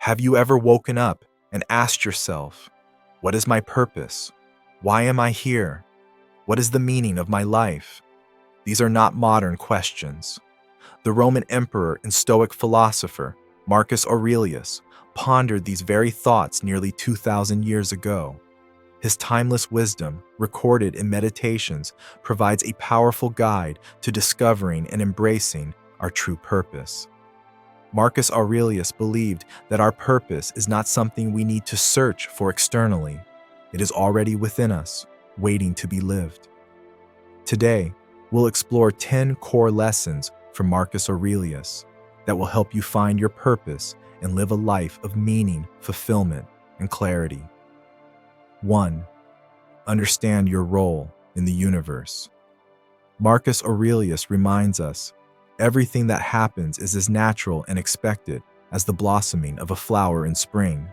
Have you ever woken up and asked yourself, what is my purpose? Why am I here? What is the meaning of my life? These are not modern questions. The Roman emperor and Stoic philosopher, Marcus Aurelius, pondered these very thoughts nearly 2,000 years ago. His timeless wisdom, recorded in meditations, provides a powerful guide to discovering and embracing our true purpose. Marcus Aurelius believed that our purpose is not something we need to search for externally. It is already within us, waiting to be lived. Today, we'll explore 10 core lessons from Marcus Aurelius that will help you find your purpose and live a life of meaning, fulfillment, and clarity. 1. Understand your role in the universe. Marcus Aurelius reminds us, everything that happens is as natural and expected as the blossoming of a flower in spring.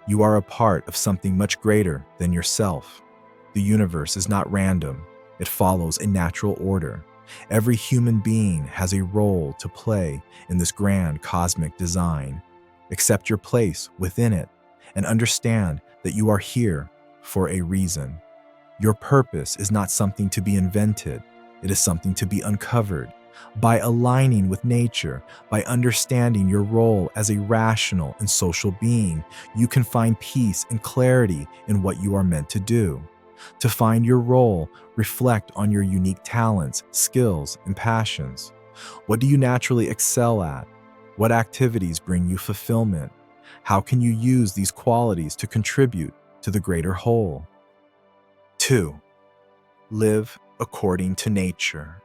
You are a part of something much greater than yourself. The universe is not random. It follows a natural order. Every human being has a role to play in this grand cosmic design. Accept your place within it and understand that you are here for a reason. Your purpose is not something to be invented. It is something to be uncovered. By aligning with nature, by understanding your role as a rational and social being, you can find peace and clarity in what you are meant to do. To find your role, reflect on your unique talents, skills, and passions. What do you naturally excel at? What activities bring you fulfillment? How can you use these qualities to contribute to the greater whole? 2. Live according to nature.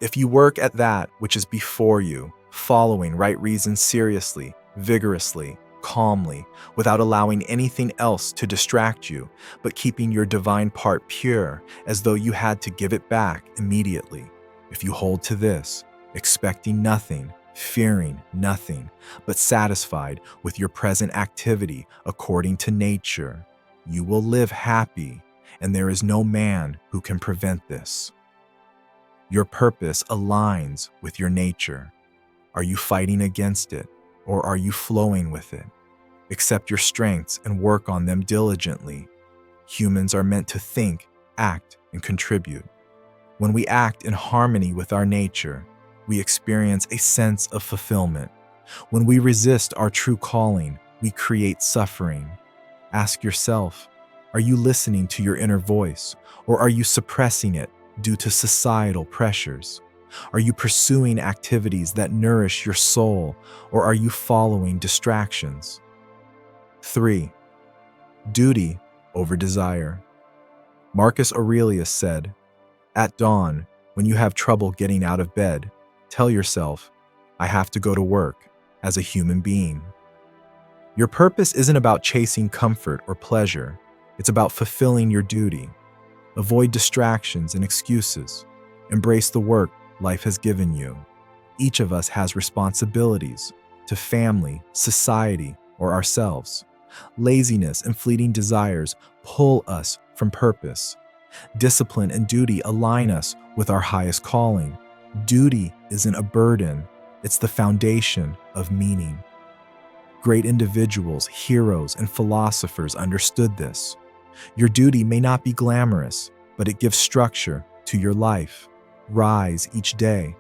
If you work at that which is before you, following right reason seriously, vigorously, calmly, without allowing anything else to distract you, but keeping your divine part pure as though you had to give it back immediately. If you hold to this, expecting nothing, fearing nothing, but satisfied with your present activity according to nature, you will live happy, and there is no man who can prevent this. Your purpose aligns with your nature. Are you fighting against it, or are you flowing with it? Accept your strengths and work on them diligently. Humans are meant to think, act, and contribute. When we act in harmony with our nature, we experience a sense of fulfillment. When we resist our true calling, we create suffering. Ask yourself, are you listening to your inner voice, or are you suppressing it due to societal pressures? Are you pursuing activities that nourish your soul, or are you following distractions? 3. Duty over desire. Marcus Aurelius said, at dawn, when you have trouble getting out of bed, tell yourself, I have to go to work as a human being. Your purpose isn't about chasing comfort or pleasure. It's about fulfilling your duty. Avoid distractions and excuses. Embrace the work life has given you. Each of us has responsibilities to family, society, or ourselves. Laziness and fleeting desires pull us from purpose. Discipline and duty align us with our highest calling. Duty isn't a burden, it's the foundation of meaning. Great individuals, heroes, and philosophers understood this. Your duty may not be glamorous, but it gives structure to your life. Rise each day.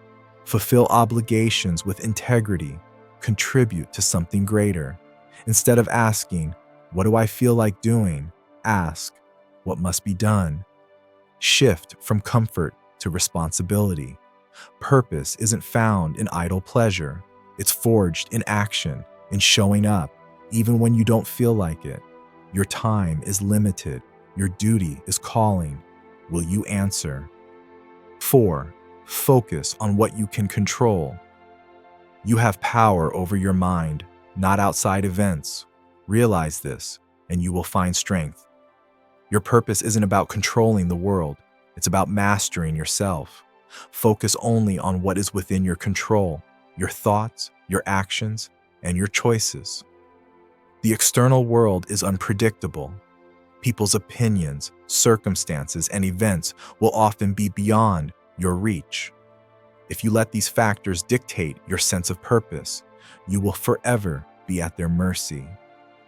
Fulfill obligations with integrity. Contribute to something greater. Instead of asking, what do I feel like doing? Ask, what must be done? Shift from comfort to responsibility. Purpose isn't found in idle pleasure. It's forged in action, in showing up, even when you don't feel like it. Your time is limited. Your duty is calling. Will you answer? 4. Focus on what you can control. You have power over your mind, not outside events. Realize this, and you will find strength. Your purpose isn't about controlling the world. It's about mastering yourself. Focus only on what is within your control, your thoughts, your actions, and your choices. The external world is unpredictable. People's opinions, circumstances, and events will often be beyond your reach. If you let these factors dictate your sense of purpose, you will forever be at their mercy.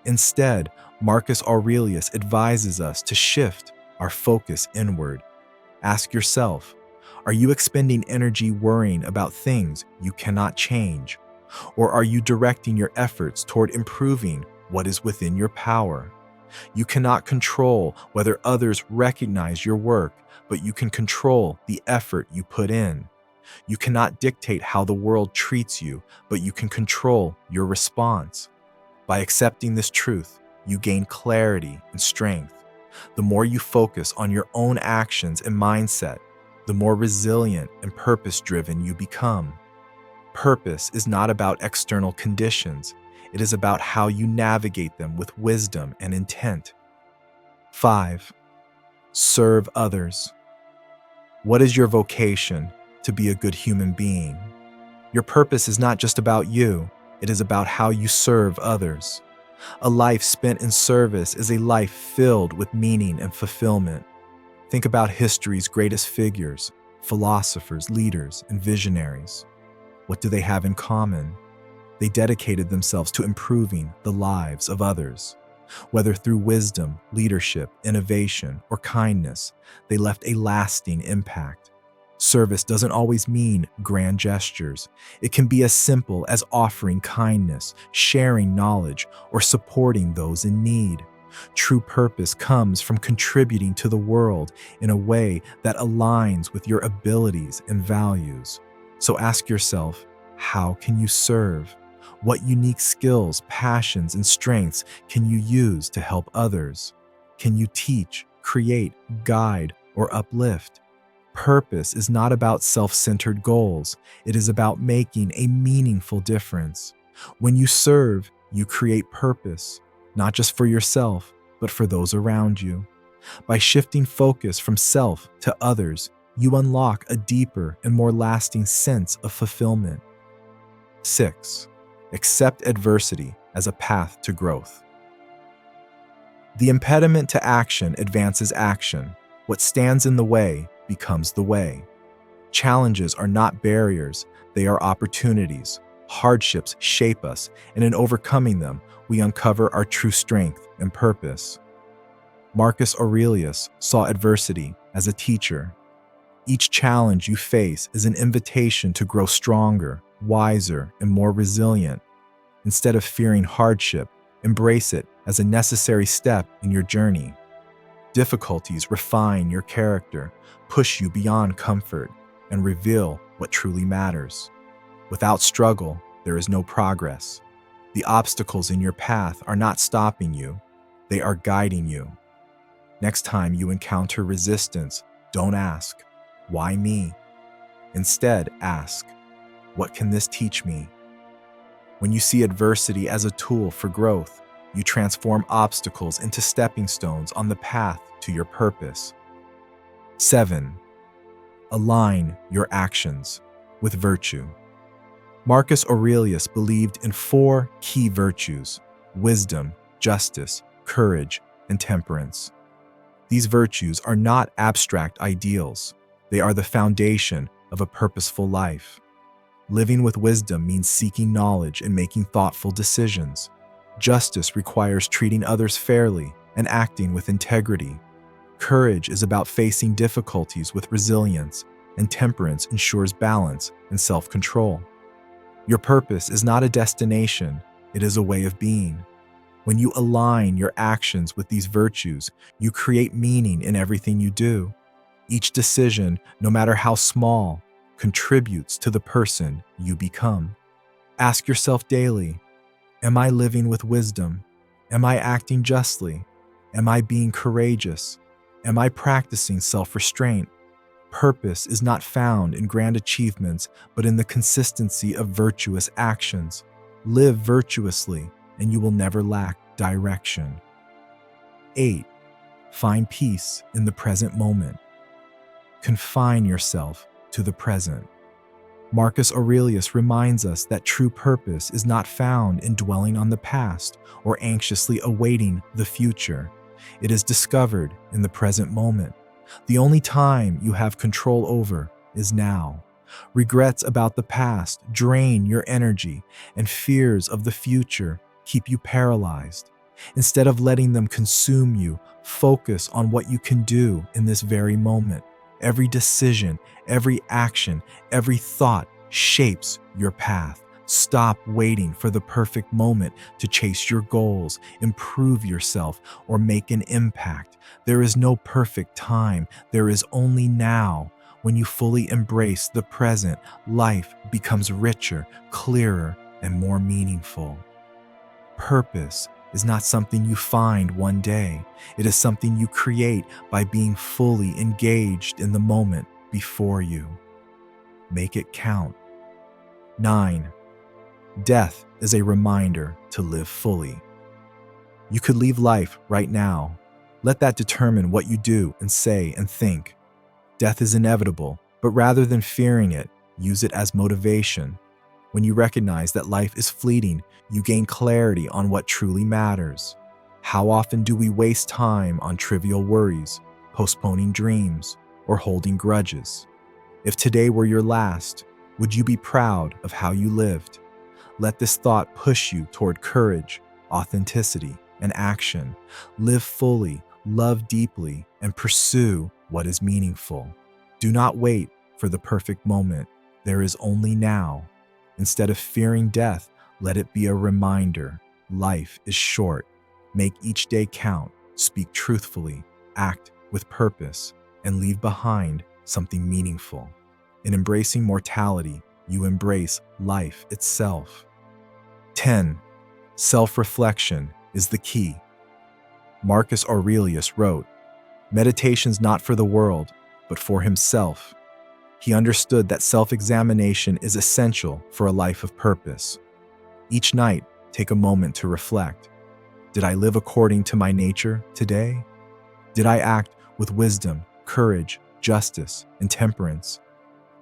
Instead, Marcus Aurelius advises us to shift our focus inward. Ask yourself, are you expending energy worrying about things you cannot change? Or are you directing your efforts toward improving what is within your power? You cannot control whether others recognize your work, but you can control the effort you put in. You cannot dictate how the world treats you, but you can control your response. By accepting this truth, you gain clarity and strength. The more you focus on your own actions and mindset, the more resilient and purpose-driven you become. Purpose is not about external conditions. It is about how you navigate them with wisdom and intent. 5. Serve others. What is your vocation? To be a good human being. Your purpose is not just about you. It is about how you serve others. A life spent in service is a life filled with meaning and fulfillment. Think about history's greatest figures, philosophers, leaders, and visionaries. What do they have in common? They dedicated themselves to improving the lives of others. Whether through wisdom, leadership, innovation, or kindness, they left a lasting impact. Service doesn't always mean grand gestures. It can be as simple as offering kindness, sharing knowledge, or supporting those in need. True purpose comes from contributing to the world in a way that aligns with your abilities and values. So ask yourself, how can you serve? What unique skills, passions, and strengths can you use to help others? Can you teach, create, guide, or uplift? Purpose is not about self-centered goals. It is about making a meaningful difference. When you serve, you create purpose, not just for yourself, but for those around you. By shifting focus from self to others, you unlock a deeper and more lasting sense of fulfillment. 6. Accept adversity as a path to growth. The impediment to action advances action. What stands in the way becomes the way. Challenges are not barriers, they are opportunities. Hardships shape us, and in overcoming them, we uncover our true strength and purpose. Marcus Aurelius saw adversity as a teacher. Each challenge you face is an invitation to grow stronger, wiser, and more resilient. Instead of fearing hardship, embrace it as a necessary step in your journey. Difficulties refine your character, push you beyond comfort, and reveal what truly matters. Without struggle, there is no progress. The obstacles in your path are not stopping you, they are guiding you. Next time you encounter resistance, don't ask, "Why me?" Instead, ask, "What can this teach me?" When you see adversity as a tool for growth, you transform obstacles into stepping stones on the path to your purpose. 7. Align your actions with virtue. Marcus Aurelius believed in 4 key virtues: wisdom, justice, courage, and temperance. These virtues are not abstract ideals. They are the foundation of a purposeful life. Living with wisdom means seeking knowledge and making thoughtful decisions. Justice requires treating others fairly and acting with integrity. Courage is about facing difficulties with resilience, and temperance ensures balance and self-control. Your purpose is not a destination, it is a way of being. When you align your actions with these virtues, you create meaning in everything you do. Each decision, no matter how small, contributes to the person you become. Ask yourself daily, am I living with wisdom? Am I acting justly? Am I being courageous? Am I practicing self-restraint? Purpose is not found in grand achievements, but in the consistency of virtuous actions. Live virtuously, and you will never lack direction. 8. Find peace in the present moment. Confine yourself to the present. Marcus Aurelius reminds us that true purpose is not found in dwelling on the past or anxiously awaiting the future. It is discovered in the present moment. The only time you have control over is now. Regrets about the past drain your energy, and fears of the future keep you paralyzed. Instead of letting them consume you, focus on what you can do in this very moment. Every decision, every action, every thought shapes your path. Stop waiting for the perfect moment to chase your goals, improve yourself, or make an impact. There is no perfect time. There is only now. When you fully embrace the present, life becomes richer, clearer, and more meaningful. Purpose is not something you find one day. It is something you create by being fully engaged in the moment before you. Make it count. 9. Death is a reminder to live fully. You could leave life right now. Let that determine what you do and say and think. Death is inevitable, but rather than fearing it, use it as motivation. When you recognize that life is fleeting, you gain clarity on what truly matters. How often do we waste time on trivial worries, postponing dreams, or holding grudges? If today were your last, would you be proud of how you lived? Let this thought push you toward courage, authenticity, and action. Live fully, love deeply, and pursue what is meaningful. Do not wait for the perfect moment. There is only now. Instead of fearing death, let it be a reminder. Life is short. Make each day count. Speak truthfully, act with purpose, and leave behind something meaningful. In embracing mortality, you embrace life itself. 10. Self-reflection is the key. Marcus Aurelius wrote, "Meditation's not for the world, but for himself." He understood that self-examination is essential for a life of purpose. Each night, take a moment to reflect. Did I live according to my nature today? Did I act with wisdom, courage, justice, and temperance?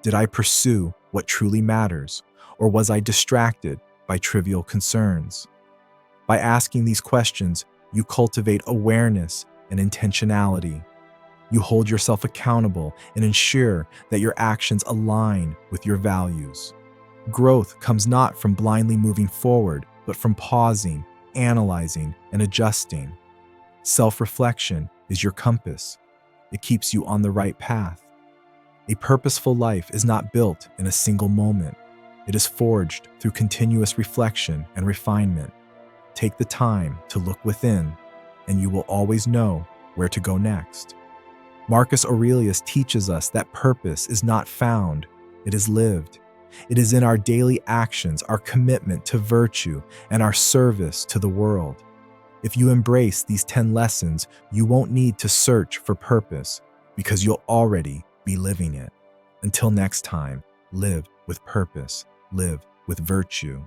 Did I pursue what truly matters, or was I distracted by trivial concerns? By asking these questions, you cultivate awareness and intentionality. You hold yourself accountable and ensure that your actions align with your values. Growth comes not from blindly moving forward, but from pausing, analyzing, and adjusting. Self-reflection is your compass. It keeps you on the right path. A purposeful life is not built in a single moment. It is forged through continuous reflection and refinement. Take the time to look within, and you will always know where to go next. Marcus Aurelius teaches us that purpose is not found, it is lived. It is in our daily actions, our commitment to virtue, and our service to the world. If you embrace these 10 lessons, you won't need to search for purpose because you'll already be living it. Until next time, live with purpose, live with virtue.